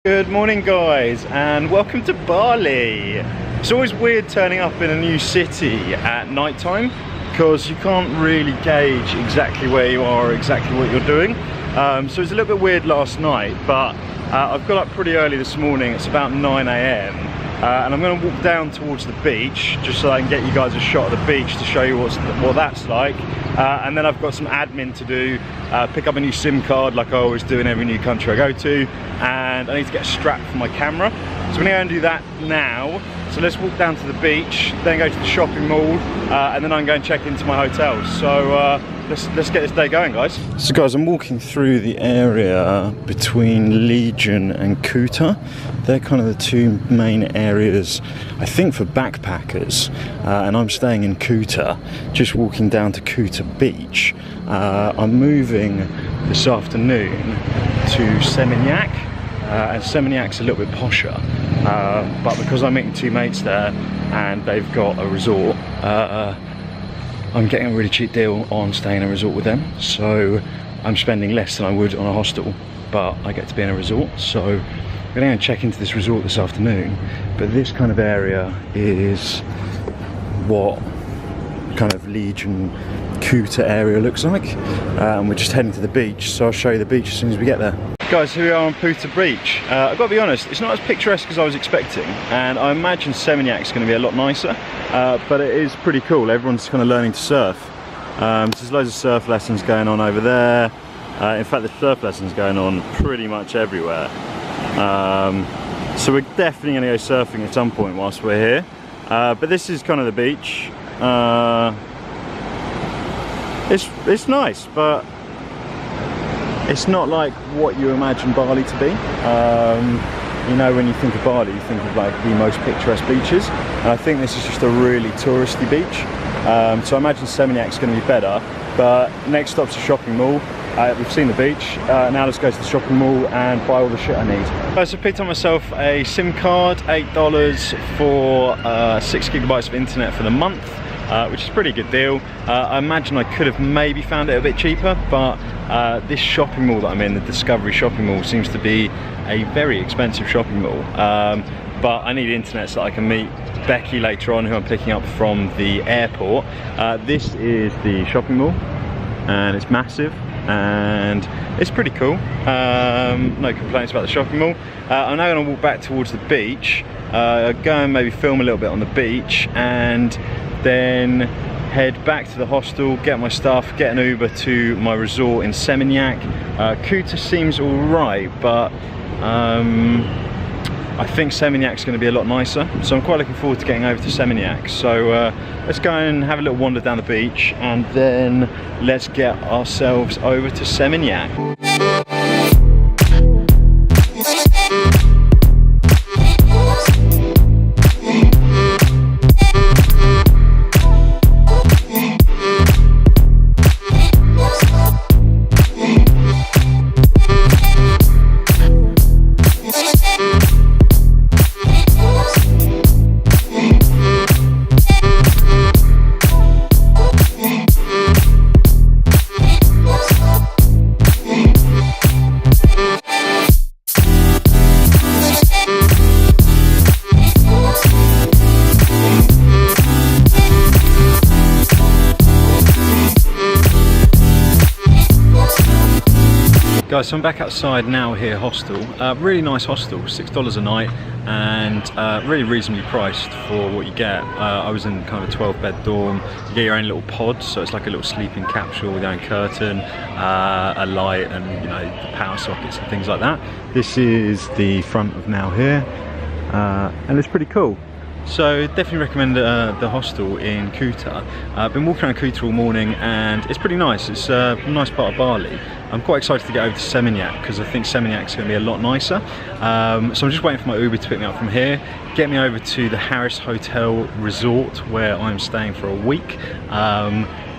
Good morning guys, and welcome to Bali. It's always weird turning up in a new city at night time because you can't really gauge exactly where you are or exactly what you're doing. So it's a little bit weird last night, but I've got up pretty early this morning. It's about 9 AM. And I'm going to walk down towards the beach just so I can get you guys a shot of the beach to show you what that's like. And then I've got some admin to do, pick up a new SIM card like I always do in every new country I go to, and I need to get a strap for my camera. So we're going to go and do that now. So let's walk down to the beach, then go to the shopping mall, and then I'm going to check into my hotel. So let's get this day going, guys. So guys, I'm walking through the area between Legion and Kuta. They're kind of the two main areas, I think, for backpackers. And I'm staying in Kuta, just walking down to Kuta Beach. I'm moving this afternoon to Seminyak, and Seminyak's a little bit posher. But because I'm meeting two mates there and they've got a resort, I'm getting a really cheap deal on staying in a resort with them. So I'm spending less than I would on a hostel, but I get to be in a resort. So I'm going to check into this resort this afternoon. But this kind of area is what kind of Legion Kuta area looks like. And we're just heading to the beach, so I'll show you the beach as soon as we get there. Guys, here we are on Kuta Beach. I've got to be honest, it's not as picturesque as I was expecting, and I imagine Seminyak's going to be a lot nicer, but it is pretty cool. Everyone's kind of learning to surf. There's loads of surf lessons going on over there. In fact, the surf lessons going on pretty much everywhere. So we're definitely going to go surfing at some point whilst we're here. But this is kind of the beach. It's nice, but it's not like what you imagine Bali to be. You know, when you think of Bali, you think of like the most picturesque beaches, and I think this is just a really touristy beach. So I imagine Seminyak's going to be better, but next stop's the shopping mall. We've seen the beach, now let's go to the shopping mall and buy all the shit I need. So I picked up myself a SIM card, $8 for 6 gigabytes of internet for the month. Which is a pretty good deal. I imagine I could have maybe found it a bit cheaper, but this shopping mall that I'm in, the Discovery shopping mall, seems to be a very expensive shopping mall. But I need internet so that I can meet Becky later on, who I'm picking up from the airport. This is the shopping mall, and it's massive and it's pretty cool. No complaints about the shopping mall. I'm now going to walk back towards the beach, go and maybe film a little bit on the beach, and then head back to the hostel, get my stuff, get an Uber to my resort in Seminyak. Kuta seems alright, but I think Seminyak's going to be a lot nicer, so I'm quite looking forward to getting over to Seminyak. So let's go and have a little wander down the beach, and then let's get ourselves over to Seminyak. Guys, so I'm back outside now here, hostel. Really nice hostel, $6 a night, and really reasonably priced for what you get. I was in kind of a 12-bed dorm. You get your own little pod, so it's like a little sleeping capsule with your own curtain, a light, and you know, the power sockets and things like that. This is the front of now here, and it's pretty cool. So definitely recommend the hostel in Kuta. I've been walking around Kuta all morning and it's pretty nice. It's a nice part of Bali. I'm quite excited to get over to Seminyak because I think Seminyak's going to be a lot nicer. So I'm just waiting for my Uber to pick me up from here, get me over to the Harris Hotel Resort where I'm staying for a week.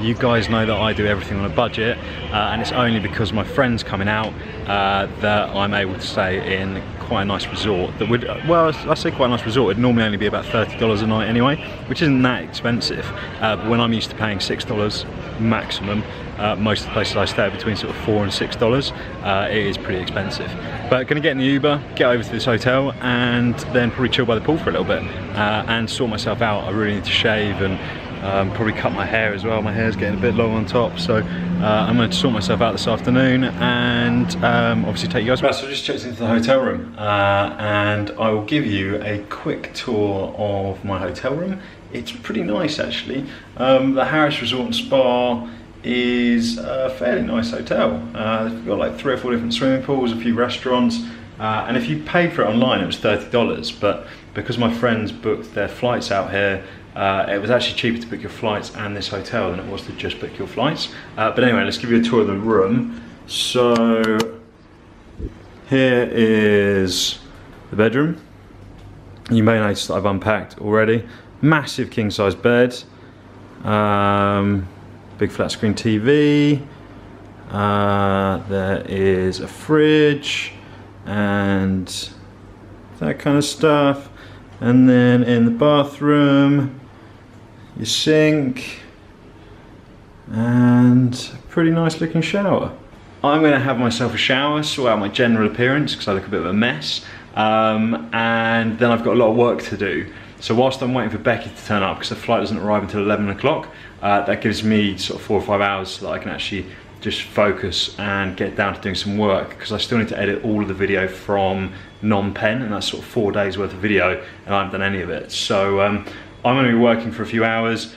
You guys know that I do everything on a budget, and it's only because my friend's coming out that I'm able to stay in quite a nice resort that would, well, I say quite a nice resort, it'd normally only be about $30 a night anyway, which isn't that expensive, but when I'm used to paying $6 maximum, most of the places I stay at between sort of $4 and $6, it is pretty expensive. But gonna get in the Uber, get over to this hotel, and then probably chill by the pool for a little bit and sort myself out. I really need to shave and probably cut my hair as well. My hair's getting a bit long on top, so I'm going to sort myself out this afternoon and obviously take you guys. Right, so I just checked into the hotel room and I will give you a quick tour of my hotel room. It's pretty nice actually. The Harris Resort and Spa is a fairly nice hotel. They've got like 3 or 4 different swimming pools, a few restaurants, and if you paid for it online it was $30, but because my friends booked their flights out here, it was actually cheaper to book your flights and this hotel than it was to just book your flights. But anyway, let's give you a tour of the room. So here is the bedroom. You may notice that I've unpacked already. Massive king size bed, big flat screen TV, there is a fridge and that kind of stuff. And then in the bathroom, your sink, and a pretty nice looking shower. I'm going to have myself a shower, sort out my general appearance because I look a bit of a mess, and then I've got a lot of work to do. So whilst I'm waiting for Becky to turn up, because the flight doesn't arrive until 11 o'clock, that gives me sort of 4 or 5 hours so that I can actually just focus and get down to doing some work, because I still need to edit all of the video from Phnom Penh, and that's sort of 4 days worth of video and I haven't done any of it. So I'm going to be working for a few hours.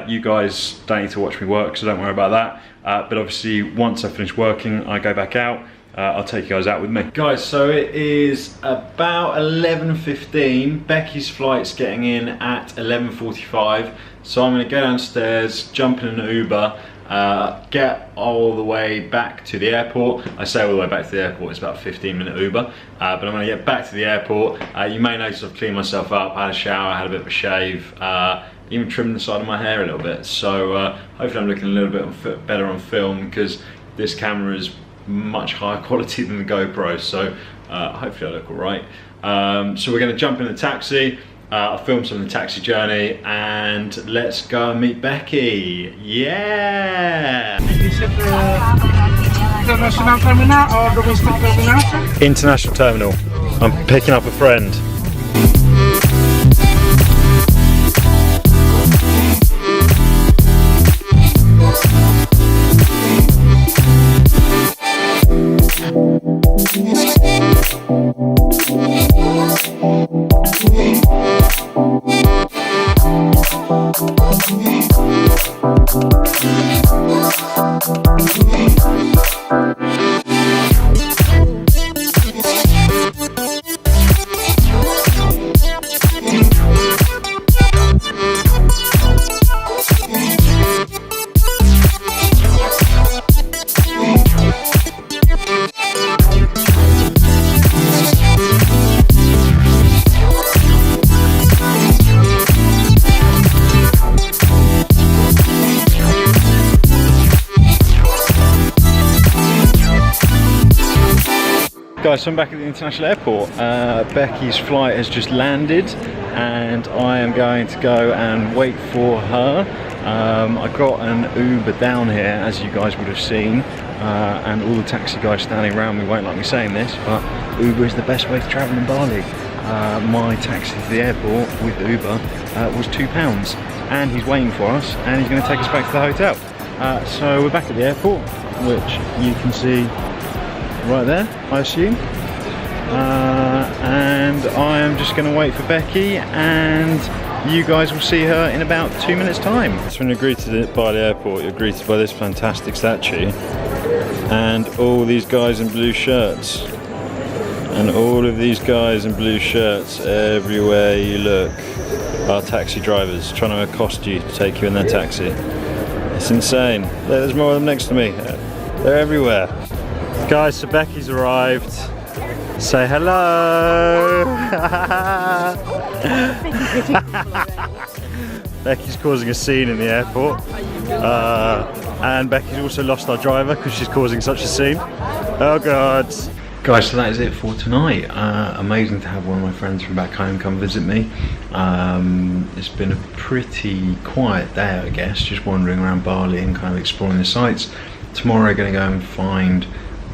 You guys don't need to watch me work, so don't worry about that. But obviously once I finish working I go back out. I'll take you guys out with me. Guys, so it is about 11:15. Becky's flight's getting in at 11:45. So I'm going to go downstairs, jump in an Uber, get all the way back to the airport. I say all the way back to the airport, it's about a 15-minute Uber, but I'm going to get back to the airport. You may notice I've cleaned myself up, I had a shower, I had a bit of a shave, even trimmed the side of my hair a little bit. So hopefully I'm looking a little bit better on film, because this camera is much higher quality than the GoPro, so hopefully I look alright. So we're going to jump in the taxi. I'll film some of the taxi journey and let's go and meet Becky. Yeah! Is it international terminal or domestic terminal? International terminal. I'm picking up a friend. Guys, so I'm back at the international airport. Becky's flight has just landed and I am going to go and wait for her. I got an Uber down here, as you guys would have seen, and all the taxi guys standing around me won't like me saying this, but Uber is the best way to travel in Bali. My taxi to the airport with Uber was £2, and he's waiting for us and he's going to take us back to the hotel. So we're back at the airport, which you can see right there, I assume, and I am just going to wait for Becky, and you guys will see her in about 2 minutes time. So when you're greeted at Bali airport, you're greeted by this fantastic statue and all these guys in blue shirts, and all of these guys in blue shirts everywhere you look are taxi drivers trying to accost you to take you in their taxi. It's insane. There's more of them next to me. They're everywhere. Guys, so Becky's arrived. Say hello! Becky's causing a scene in the airport. And Becky's also lost our driver because she's causing such a scene. Oh God. Guys, so that is it for tonight. Amazing to have one of my friends from back home come visit me. It's been a pretty quiet day, I guess, just wandering around Bali and kind of exploring the sights. Tomorrow I'm going to go and find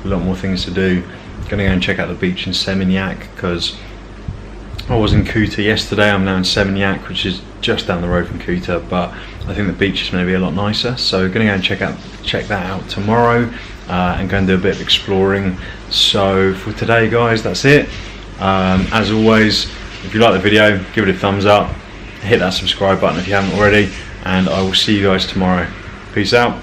a lot more things to do. Gonna go and check out the beach in Seminyak, because I was in Kuta yesterday. I'm now in Seminyak, which is just down the road from Kuta, but I think the beach is going to be a lot nicer. So gonna go and check that out tomorrow, and go and do a bit of exploring. So for today, guys, that's it. As always, if you like the video, give it a thumbs up, hit that subscribe button if you haven't already, and I will see you guys tomorrow. Peace out.